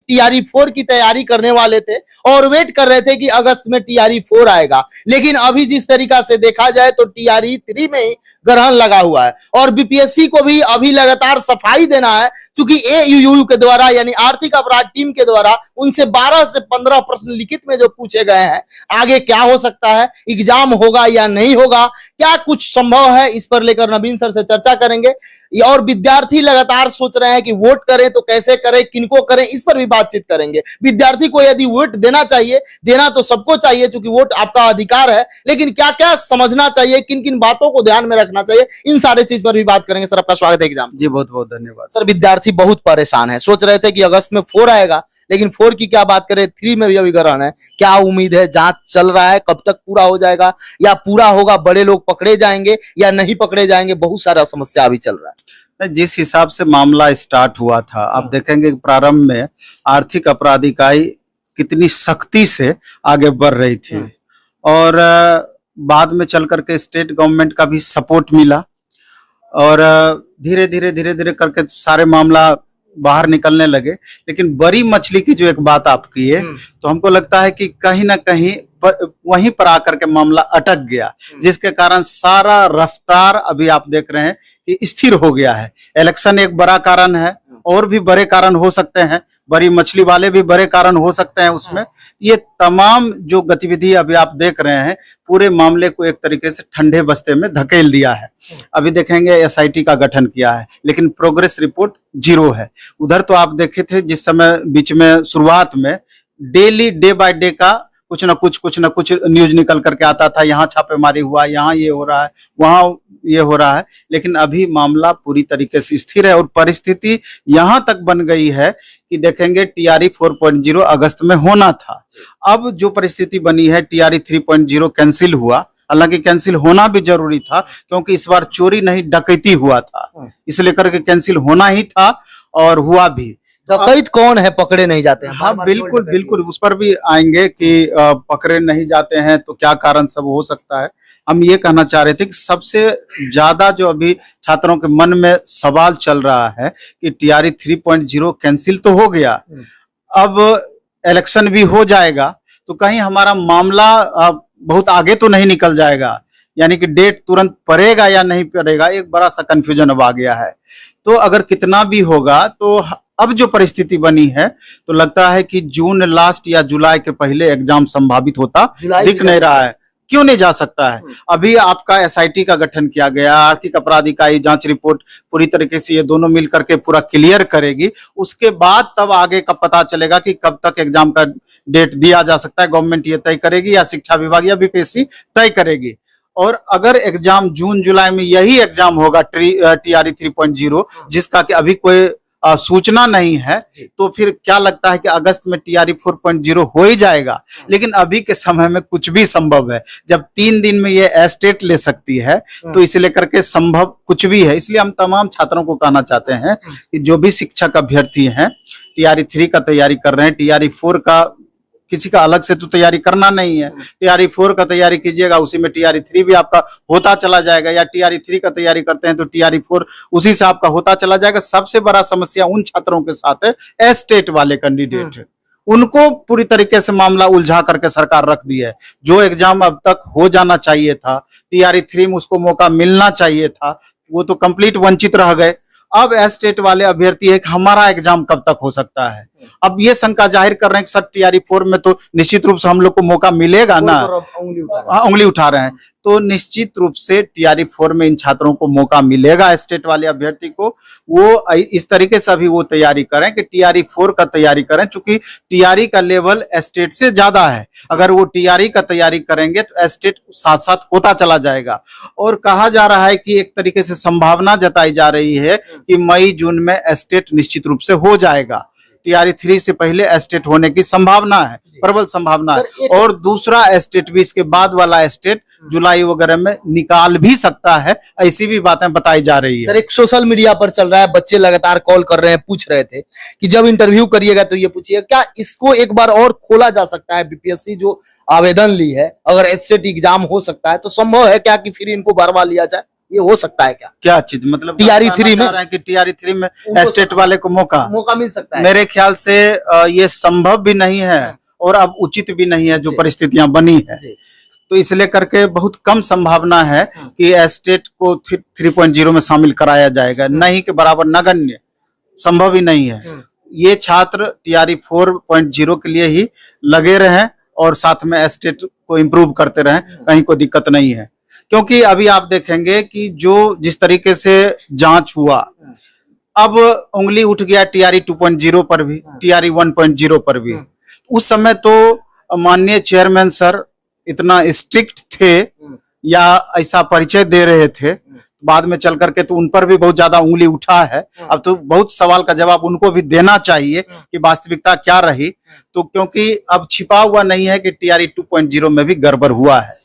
TRE 4 की तैयारी करने वाले थे और वेट कर रहे थे कि अगस्त में टीआरई 4 आएगा। लेकिन अभी जिस तरीका से देखा जाए तो टीआरई 3 में ही ग्रहण लगा हुआ है और बीपीएससी को भी अभी लगातार सफाई देना है, क्योंकि एयूयू के द्वारा यानी आर्थिक अपराध टीम के द्वारा उनसे 12 से 15 प्रश्न लिखित में जो पूछे गए हैं, आगे क्या हो सकता है, एग्जाम होगा या नहीं होगा, क्या कुछ संभव है, इस पर लेकर नवीन सर से चर्चा करेंगे। और विद्यार्थी लगातार सोच रहे हैं कि वोट करें तो कैसे करें, किनको करें, इस पर भी बातचीत करेंगे। विद्यार्थी को यदि वोट देना चाहिए, देना तो सबको चाहिए क्योंकि वोट आपका अधिकार है, लेकिन क्या क्या समझना चाहिए, किन किन बातों को ध्यान में रखना चाहिए, इन सारे चीज पर भी बात करेंगे। सर आपका स्वागत है एग्जाम। जी बहुत बहुत धन्यवाद। सर विद्यार्थी बहुत परेशान है, सोच रहे थे कि अगस्त में 4 आएगा, लेकिन 4 की क्या बात करें, 3 में भी अभी ग्रहण है। क्या उम्मीद है, जांच चल रहा है, कब तक पूरा हो जाएगा या पूरा होगा, बड़े लोग पकड़े जाएंगे या नहीं पकड़े जाएंगे, बहुत सारा समस्या अभी चल रहा है। जिस हिसाब से मामला स्टार्ट हुआ था, आप देखेंगे प्रारंभ में आर्थिक अपराध इकाई कितनी सख्ती से आगे बढ़ रही थी और बाद में चल करके स्टेट गवर्नमेंट का भी सपोर्ट मिला और धीरे धीरे करके सारे मामला बाहर निकलने लगे। लेकिन बड़ी मछली की जो एक बात आप की है, तो हमको लगता है कि कहीं ना कहीं वहीं पर आकर के मामला अटक गया, जिसके कारण सारा रफ्तार अभी आप देख रहे हैं कि स्थिर हो गया है। इलेक्शन एक बड़ा कारण है, और भी बड़े कारण हो सकते हैं, बड़ी मछली वाले भी बड़े कारण हो सकते हैं उसमें। ये तमाम जो गतिविधि अभी आप देख रहे हैं, पूरे मामले को एक तरीके से ठंडे बस्ते में धकेल दिया है। अभी देखेंगे एसआईटी का गठन किया है, लेकिन प्रोग्रेस रिपोर्ट 0 है। उधर तो आप देखे थे जिस समय बीच में शुरुआत में डेली डे बाय डे का कुछ ना कुछ न्यूज निकल करके आता था, यहाँ छापेमारी हुआ, यहाँ ये हो रहा है, वहां ये हो रहा है। लेकिन अभी मामला पूरी तरीके से स्थिर है और परिस्थिति यहाँ तक बन गई है कि देखेंगे टीआरई 4.0 अगस्त में होना था। अब जो परिस्थिति बनी है, टीआरई 3.0 कैंसिल हुआ। हालांकि कैंसिल होना भी जरूरी था, क्योंकि इस बार चोरी नहीं डकैती हुआ था, इसलिए करके कैंसिल होना ही था और हुआ भी। डकैत कौन है, पकड़े नहीं जाते हैं? हाँ बिल्कुल उस पर भी आएंगे कि पकड़े नहीं जाते हैं तो क्या कारण सब हो सकता है। हम ये कहना चाह रहे थे कि सबसे ज्यादा जो अभी छात्रों के मन में सवाल चल रहा है कि टीआरई 3.0 कैंसिल तो हो गया, अब इलेक्शन भी हो जाएगा, तो कहीं हमारा मामला बहुत आगे तो नहीं निकल जाएगा, यानी कि डेट तुरंत पड़ेगा या नहीं पड़ेगा, एक बड़ा सा कंफ्यूजन अब आ गया है। तो अगर कितना भी होगा, तो अब जो परिस्थिति बनी है, तो लगता है कि जून लास्ट या जुलाई के पहले एग्जाम संभावित होता दिख नहीं रहा है। क्यों नहीं जा सकता है? अभी आपका एसआईटी का गठन किया गया, आर्थिक अपराध इकाई जांच रिपोर्ट पूरी तरीके से ये दोनों मिल करके पूरा क्लियर करेगी, उसके बाद तब आगे का पता चलेगा कि कब तक एग्जाम का डेट दिया जा सकता है। गवर्नमेंट ये तय करेगी या शिक्षा विभाग या बीपीएससी तय करेगी। और अगर एग्जाम जून जुलाई में यही एग्जाम होगा टीआरई 3.0, जिसका कि अभी कोई सूचना नहीं है, तो फिर क्या लगता है कि अगस्त में टीआरई 4.0 हो ही जाएगा। लेकिन अभी के समय में कुछ भी संभव है। जब 3 दिन में ये एस्टेट ले सकती है, तो इसे लेकर के संभव कुछ भी है। इसलिए हम तमाम छात्रों को कहना चाहते हैं कि जो भी शिक्षक अभ्यर्थी हैं, टीआरई 3 का तैयारी कर रहे हैं, टीआरई 4 का किसी का अलग से तो तैयारी करना नहीं है, टीआरई 4 का तैयारी कीजिएगा, उसी में टीआरई 3 भी आपका होता चला जाएगा, या टीआरई 3 का तैयारी करते हैं तो टीआरई 4 उसी से आपका होता चला जाएगा। सबसे बड़ा समस्या उन छात्रों के साथ है, एस्टेट वाले कैंडिडेट, उनको पूरी तरीके से मामला उलझा करके सरकार रख दी है। जो एग्जाम अब तक हो जाना चाहिए था, टीआरई 3 में उसको मौका मिलना चाहिए था, वो तो कंप्लीट वंचित रह गए। अब एस्टेट वाले अभ्यर्थी है कि हमारा एग्जाम कब तक हो सकता है। अब ये शंका जाहिर कर रहे हैं कि सर टीआरई 4 में तो निश्चित रूप से हम लोग को मौका मिलेगा ना, उंगली उठा रहे हैं, तो निश्चित रूप से टीआरई 4 में इन छात्रों को मौका मिलेगा। स्टेट वाले अभ्यर्थी को वो इस तरीके से अभी वो तैयारी करें कि टीआरई 4 का तैयारी करें, चूंकि टीआरई का लेवल स्टेट से ज्यादा है। अगर वो टीआरई का तैयारी करेंगे तो स्टेट साथ साथ होता चला जाएगा। और कहा जा रहा है कि एक तरीके से संभावना जताई जा रही है कि मई जून में स्टेट निश्चित रूप से हो जाएगा। टीआरई 3 से पहले एस्टेट होने की संभावना है, प्रबल संभावना है। और दूसरा एस्टेट भी, इसके बाद वाला एस्टेट जुलाई वगैरह में निकाल भी सकता है, ऐसी भी बातें बताई जा रही है। सर एक सोशल मीडिया पर चल रहा है, बच्चे लगातार कॉल कर रहे हैं, पूछ रहे थे कि जब इंटरव्यू करिएगा तो ये पूछिए, क्या इसको एक बार और खोला जा सकता है? बीपीएससी जो आवेदन ली है, अगर एस्टेट एग्जाम हो सकता है तो संभव है क्या कि फिर इनको भरवा लिया जाए? ये हो सकता है क्या? क्या चीज मतलब TRE 3 में? कि TRE 3 में उनको स्टेट वाले को मौका मिल सकता है? मेरे ख्याल से ये संभव भी नहीं है और अब उचित भी नहीं है जो परिस्थितियां बनी है। जी। तो इसलिए करके बहुत कम संभावना है कि स्टेट को 3.0 में शामिल कराया जाएगा, नहीं के बराबर नगण्य, संभव ही नहीं है। ये छात्र TRE 4.0 के लिए ही लगे रहें और साथ में स्टेट को इम्प्रूव करते रहें, कहीं कोई दिक्कत नहीं है। क्योंकि अभी आप देखेंगे कि जो जिस तरीके से जांच हुआ, अब उंगली उठ गया TRE 2.0 पर भी, TRE 1.0 पर भी। उस समय तो माननीय चेयरमैन सर इतना स्ट्रिक्ट थे या ऐसा परिचय दे रहे थे, बाद में चल करके तो उन पर भी बहुत ज्यादा उंगली उठा है। अब तो बहुत सवाल का जवाब उनको भी देना चाहिए कि वास्तविकता क्या रही। तो क्योंकि अब छिपा हुआ नहीं है कि TRE 2.0 में भी गड़बड़ हुआ है।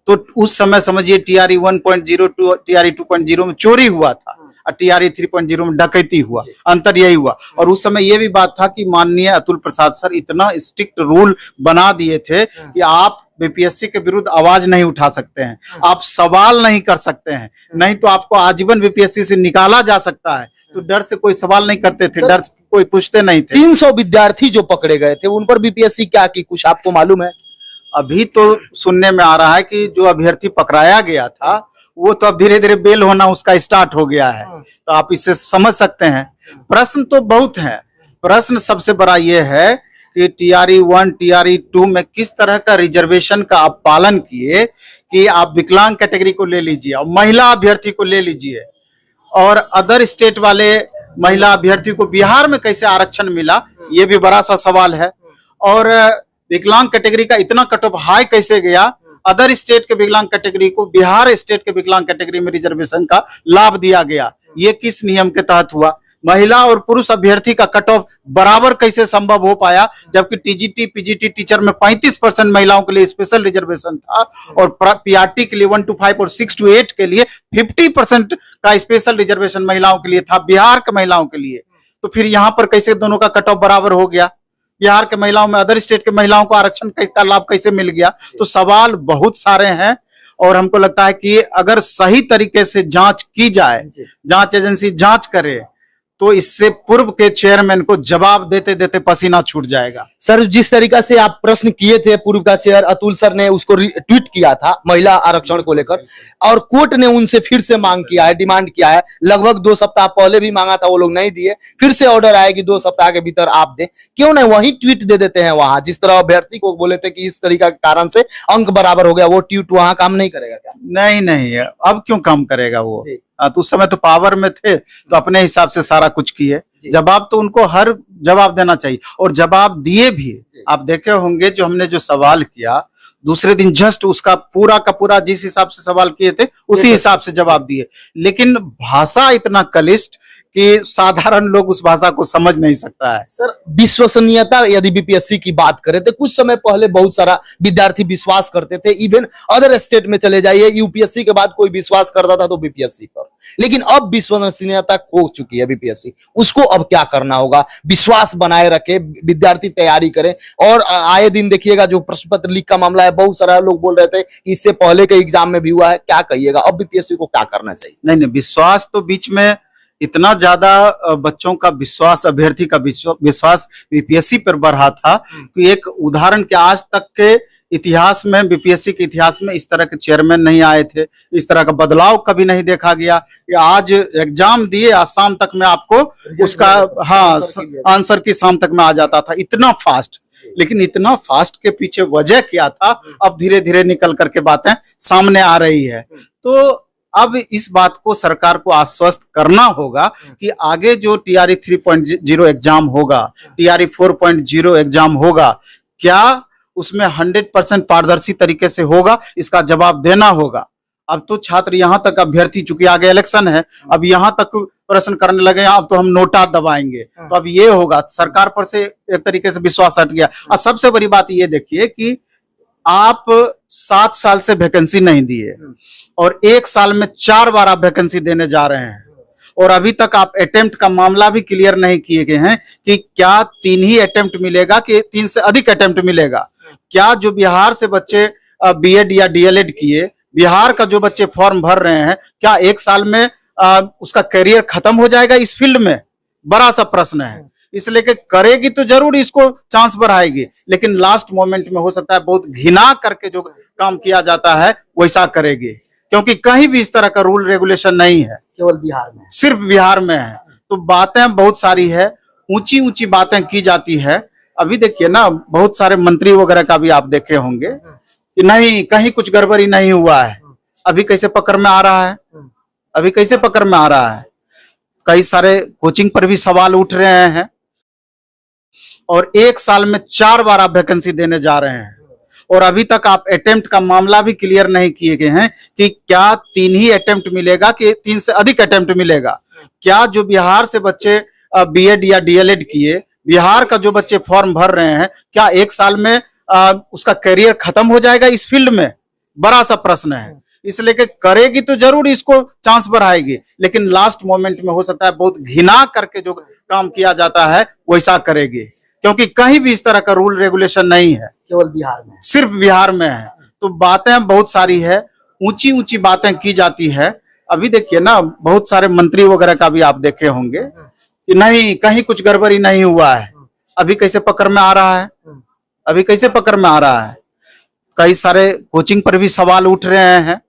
तो उस समय समझिए TRE 1.0 टू TRE 2.0 में चोरी हुआ था और TRE 3.0 में डकैती हुआ, अंतर यही हुआ। और उस समय ये भी बात था कि माननीय अतुल प्रसाद सर इतना स्ट्रिक्ट रूल बना दिए थे कि आप बीपीएससी के विरुद्ध आवाज नहीं उठा सकते हैं, आप सवाल नहीं कर सकते हैं, नहीं तो आपको आजीवन बीपीएससी से निकाला जा सकता है। तो डर से कोई सवाल नहीं करते थे, डर से कोई पूछते नहीं थे। 300 विद्यार्थी जो पकड़े गए थे उन पर बीपीएससी क्या की, कुछ आपको मालूम है? अभी तो सुनने में आ रहा है कि जो अभ्यर्थी पकड़ाया गया था वो तो अब धीरे धीरे बेल होना उसका स्टार्ट हो गया है। तो आप इससे समझ सकते हैं। प्रश्न तो बहुत है। प्रश्न सबसे बड़ा ये है कि TRE 1 TRE 2 में किस तरह का रिजर्वेशन का आप पालन किए कि आप विकलांग कैटेगरी को ले लीजिए और महिला अभ्यर्थी को ले लीजिए, और अदर स्टेट वाले महिला अभ्यर्थी को बिहार में कैसे आरक्षण मिला, ये भी बड़ा सा सवाल है। और विकलांग कैटेगरी का इतना कट ऑफ हाई कैसे गया, अदर स्टेट के विकलांग कैटेगरी को बिहार स्टेट के विकलांग कैटेगरी में रिजर्वेशन का लाभ दिया गया, ये किस नियम के तहत हुआ? महिला और पुरुष अभ्यर्थी का कट ऑफ बराबर कैसे संभव हो पाया, जबकि TGT PGT टीचर में 35% महिलाओं के लिए स्पेशल रिजर्वेशन था और PRT के लिए 1 to 5 और 6 to 8 के लिए 50% का स्पेशल रिजर्वेशन महिलाओं के लिए था, बिहार के महिलाओं के लिए। तो फिर यहाँ पर कैसे दोनों का कट ऑफ बराबर हो गया? बिहार के महिलाओं में अदर स्टेट के महिलाओं को आरक्षण का लाभ कैसे मिल गया? तो सवाल बहुत सारे हैं और हमको लगता है कि अगर सही तरीके से जांच की जाए, जांच एजेंसी जांच करे, तो इससे पूर्व के चेयरमैन को जवाब देते देते पसीना छूट जाएगा। सर, जिस तरीका से आप प्रश्न किए थे, पूर्व का चेयर अतुल सर ने उसको ट्वीट किया था महिला आरक्षण को लेकर, और कोर्ट ने उनसे फिर से मांग किया है, डिमांड किया है। लगभग 2 सप्ताह पहले भी मांगा था, वो लोग नहीं दिए। फिर से ऑर्डर आया कि 2 सप्ताह के भीतर आप दें। क्यों नहीं वही ट्वीट दे देते हैं वहां, जिस तरह अभ्यर्थी को बोले थे कि इस तरीका के कारण से अंक बराबर हो गया, वो ट्वीट वहां काम नहीं करेगा क्या? नहीं, अब क्यों काम करेगा वो? तो उस समय तो पावर में थे, तो अपने हिसाब से सारा कुछ किए। जवाब तो उनको हर जवाब देना चाहिए, और जवाब दिए भी। आप देखे होंगे जो हमने जो सवाल किया, दूसरे दिन जस्ट उसका पूरा का पूरा जिस हिसाब से सवाल किए थे उसी हिसाब से जवाब दिए। लेकिन भाषा इतना क्लिष्ट कि साधारण लोग उस भाषा को समझ नहीं सकता है। सर, विश्वसनीयता यदि बीपीएससी की बात करें तो कुछ समय पहले बहुत सारा विद्यार्थी विश्वास करते थे, इवन अदर स्टेट में चले जाइए, यूपीएससी के बाद कोई विश्वास करता था तो बीपीएससी पर। लेकिन अब विश्वसनीयता खो चुकी है बीपीएससी, उसको अब क्या करना होगा? विश्वास बनाए रखे, विद्यार्थी तैयारी करें। और आए दिन देखिएगा जो प्रश्न पत्र लीक का मामला है, बहुत सारा लोग बोल रहे थे कि इससे पहले के एग्जाम में भी हुआ है, क्या कहिएगा? अब बीपीएससी को क्या करना चाहिए? नहीं, विश्वास तो बीच में इतना ज्यादा बच्चों का विश्वास, अभ्यर्थी का विश्वास बीपीएससी पर बढ़ा था कि एक उदाहरण के आज तक के इतिहास में, बीपीएससी के इतिहास में इस तरह के चेयरमैन नहीं आए थे, इस तरह का बदलाव कभी नहीं देखा गया कि आज एग्जाम दिए, आज शाम तक में आपको उसका आंसर की शाम तक में आ जाता था, इतना फास्ट। लेकिन इतना फास्ट के पीछे वजह क्या था, अब धीरे धीरे निकल करके बातें सामने आ रही है। तो अब इस बात को सरकार को आश्वस्त करना होगा कि आगे जो TRE 3.0 एग्जाम होगा, TRE 4.0 एग्जाम होगा, क्या उसमें 100% पारदर्शी तरीके से होगा, इसका जवाब देना होगा। अब तो छात्र यहाँ तक, अभ्यर्थी चूंकि आगे इलेक्शन है, अब यहाँ तक प्रश्न करने लगे, अब तो हम नोटा दबाएंगे, तो अब ये होगा। सरकार पर से एक तरीके से विश्वास हट गया। और सबसे बड़ी बात ये देखिए कि आप 7 साल से वैकेंसी नहीं दिए और 1 साल में 4 बार आप वैकेंसी देने जा रहे हैं, और अभी तक आप अटेम्प्ट का मामला भी क्लियर नहीं किए गए हैं कि क्या 3 ही अटेम्प्ट मिलेगा कि 3 से अधिक अटेम्प्ट मिलेगा। क्या जो बिहार से बच्चे बीएड या डीएलएड किए, बिहार का जो बच्चे फॉर्म भर रहे हैं, क्या एक साल में उसका करियर खत्म हो जाएगा इस फील्ड में? बड़ा सा प्रश्न है। इसलिए कि करेगी तो जरूर इसको चांस बढ़ाएगी, लेकिन लास्ट मोमेंट में हो सकता है बहुत घिना करके जो काम किया जाता है वैसा करेगी, क्योंकि कहीं भी इस तरह का रूल रेगुलेशन नहीं है, केवल बिहार में, सिर्फ बिहार में है। तो बातें बहुत सारी है, ऊंची ऊंची बातें की जाती है। अभी देखिए ना, बहुत सारे मंत्री वगैरह का भी आप देखे होंगे कि नहीं, कहीं कुछ गड़बड़ी नहीं हुआ है। अभी कैसे पकड़ में आ रहा है, अभी कैसे पकड़ में आ रहा है। कई सारे कोचिंग पर भी सवाल उठ रहे हैं, और एक साल में 4 बार आप वैकेंसी देने जा रहे हैं, और अभी तक आप अटेम्प्ट का मामला भी क्लियर नहीं किए गए हैं कि क्या 3 ही अटेम्प्ट मिलेगा कि 3 से अधिक अटेम्प्ट मिलेगा। क्या जो बिहार से बच्चे बीएड या डीएलएड किए, बिहार का जो बच्चे फॉर्म भर रहे हैं, क्या एक साल में उसका करियर खत्म हो जाएगा इस फील्ड में? बड़ा सा प्रश्न है। इसलिए कि करेगी तो जरूर इसको चांस बढ़ाएगी, लेकिन लास्ट मोमेंट में हो सकता है बहुत घिना करके जो काम किया जाता है वैसा करेगी, क्योंकि कहीं भी इस तरह का रूल रेगुलेशन नहीं है, केवल बिहार में, सिर्फ बिहार में है। तो बातें बहुत सारी है, ऊंची ऊंची बातें की जाती है। अभी देखिए ना, बहुत सारे मंत्री वगैरह का भी आप देखे होंगे कि नहीं, कहीं कुछ गड़बड़ी नहीं हुआ है। अभी कैसे पकड़ में आ रहा है, अभी कैसे पकड़ में आ रहा है। कई सारे कोचिंग पर भी सवाल उठ रहे हैं।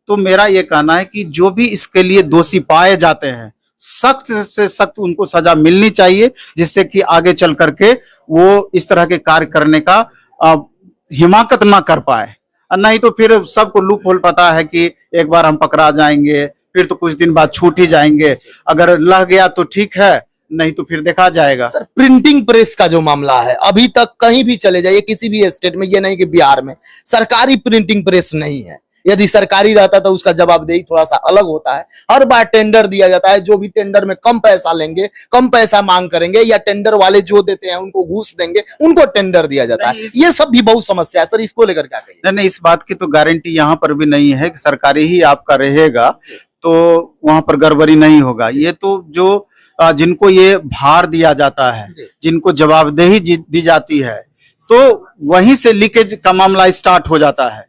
तो मेरा ये कहना है कि जो भी इसके लिए दोषी पाए जाते हैं, सख्त से सख्त उनको सजा मिलनी चाहिए, जिससे कि आगे चल करके वो इस तरह के कार्य करने का हिमाकत ना कर पाए। नहीं तो फिर सबको लूप होल पता है कि एक बार हम पकड़ा जाएंगे, फिर तो कुछ दिन बाद छूट ही जाएंगे। अगर लग गया तो ठीक है, नहीं तो फिर देखा जाएगा। सर, प्रिंटिंग प्रेस का जो मामला है, अभी तक कहीं भी चले जाइए, किसी भी स्टेट में, ये नहीं कि बिहार में सरकारी प्रिंटिंग प्रेस नहीं है। यदि सरकारी रहता तो उसका जवाबदेही थोड़ा सा अलग होता है। हर बार टेंडर दिया जाता है, जो भी टेंडर में कम पैसा लेंगे, कम पैसा मांग करेंगे, या टेंडर वाले जो देते हैं उनको घूस देंगे, उनको टेंडर दिया जाता है। ये सब भी बहुत समस्या है। सर, इसको लेकर क्या कहिए? नहीं, इस बात की तो गारंटी यहाँ पर भी नहीं है कि सरकारी ही आपका रहेगा तो वहां पर गड़बड़ी नहीं होगा। ये तो जो जिनको ये भार दिया जाता है, जिनको जवाबदेही दी जाती है, तो वहीं से लीकेज का मामला स्टार्ट हो जाता है।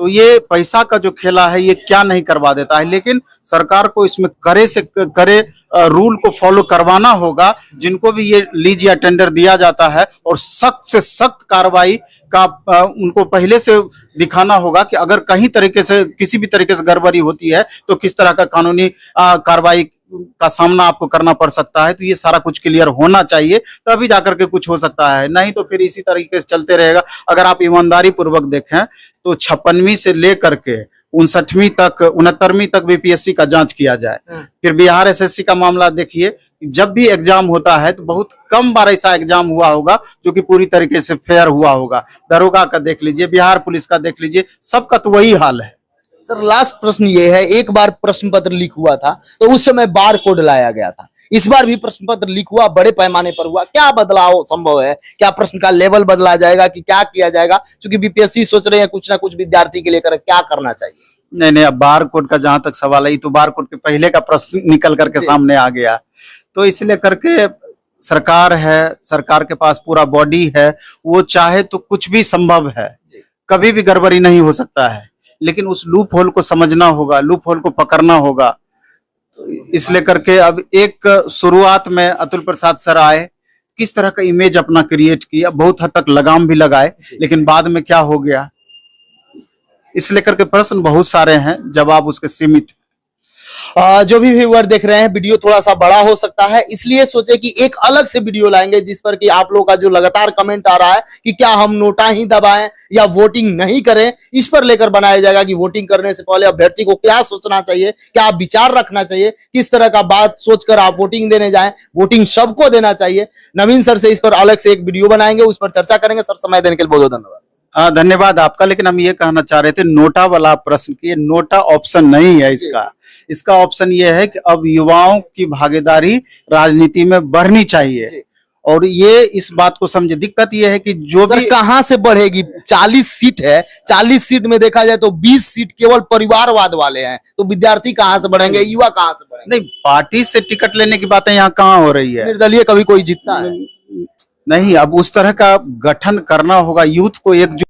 तो ये पैसा का जो खेला है, ये क्या नहीं करवा देता है। लेकिन सरकार को इसमें करे से करे रूल को फॉलो करवाना होगा। जिनको भी ये लीज या टेंडर दिया जाता है, और सख्त से सख्त कार्रवाई का उनको पहले से दिखाना होगा कि अगर कहीं तरीके से, किसी भी तरीके से गड़बड़ी होती है तो किस तरह का कानूनी कार्रवाई का सामना आपको करना पड़ सकता है। तो ये सारा कुछ क्लियर होना चाहिए, तभी जाकर के कुछ हो सकता है। नहीं तो फिर इसी तरीके से चलते रहेगा। अगर आप ईमानदारी पूर्वक देखें तो 56वीं से लेकर के 59वीं तक, 69वीं तक बीपीएससी का जांच किया जाए। फिर बिहार एसएससी का मामला देखिए, जब भी एग्जाम होता है तो बहुत कम बार ऐसा एग्जाम हुआ होगा जो कि पूरी तरीके से फेयर हुआ होगा। दरोगा का देख लीजिए, बिहार पुलिस का देख लीजिए, सबका तो वही हाल है। सर, लास्ट प्रश्न ये है, एक बार प्रश्न पत्र लीक हुआ था तो उस समय बार कोड लाया गया था। इस बार भी प्रश्न पत्र लीक हुआ, बड़े पैमाने पर हुआ। क्या बदलाव संभव है? क्या प्रश्न का लेवल बदला जाएगा कि क्या किया जाएगा? क्योंकि बीपीएससी सोच रहे हैं कुछ ना कुछ विद्यार्थी के लेकर क्या करना चाहिए। नहीं, अब बार कोड का जहां तक सवाल है, तो बार कोड के पहले का प्रश्न निकल करके सामने आ गया। तो इसलिए करके सरकार है, सरकार के पास पूरा बॉडी है, वो चाहे तो कुछ भी संभव है, कभी भी गड़बड़ी नहीं हो सकता है। लेकिन उस लूप होल को समझना होगा, लूप होल को पकड़ना होगा। तो इसलिए करके अब एक शुरुआत में अतुल प्रसाद सर आए, किस तरह का इमेज अपना क्रिएट किया, बहुत हद तक लगाम भी लगाए, लेकिन बाद में क्या हो गया, इसलिए करके प्रश्न बहुत सारे हैं, जवाब उसके सीमित। जो भी व्यूअर देख रहे हैं, वीडियो थोड़ा सा बड़ा हो सकता है, इसलिए सोचे कि एक अलग से वीडियो लाएंगे जिस पर कि आप लोगों का जो लगातार कमेंट आ रहा है कि क्या हम नोटा ही दबाएं या वोटिंग नहीं करें, इस पर लेकर बनाया जाएगा कि वोटिंग करने से पहले अभ्यर्थी को क्या सोचना चाहिए, क्या विचार रखना चाहिए, किस तरह का बात सोचकर आप वोटिंग देने जाएं। वोटिंग सबको देना चाहिए। नवीन सर से इस पर अलग से एक वीडियो बनाएंगे, उस पर चर्चा करेंगे। सर, समय देने के लिए बहुत बहुत धन्यवाद। धन्यवाद आपका। लेकिन हम ये कहना चाह रहे थे, नोटा वाला प्रश्न की, नोटा ऑप्शन नहीं है इसका ऑप्शन ये है कि अब युवाओं की भागीदारी राजनीति में बढ़नी चाहिए, और ये इस बात को समझे। दिक्कत ये है कि जो भी कहां से बढ़ेगी? 40 सीट है, 40 सीट में देखा जाए तो 20 सीट केवल परिवारवाद वाले हैं, तो विद्यार्थी कहां से बढ़ेंगे, युवा कहां से बढ़ेंगे? नहीं, पार्टी से टिकट लेने की बातें यहाँ कहाँ हो रही है। निर्दलीय कभी कोई जीतता है नहीं, अब उस तरह का गठन करना होगा, यूथ को एकजुट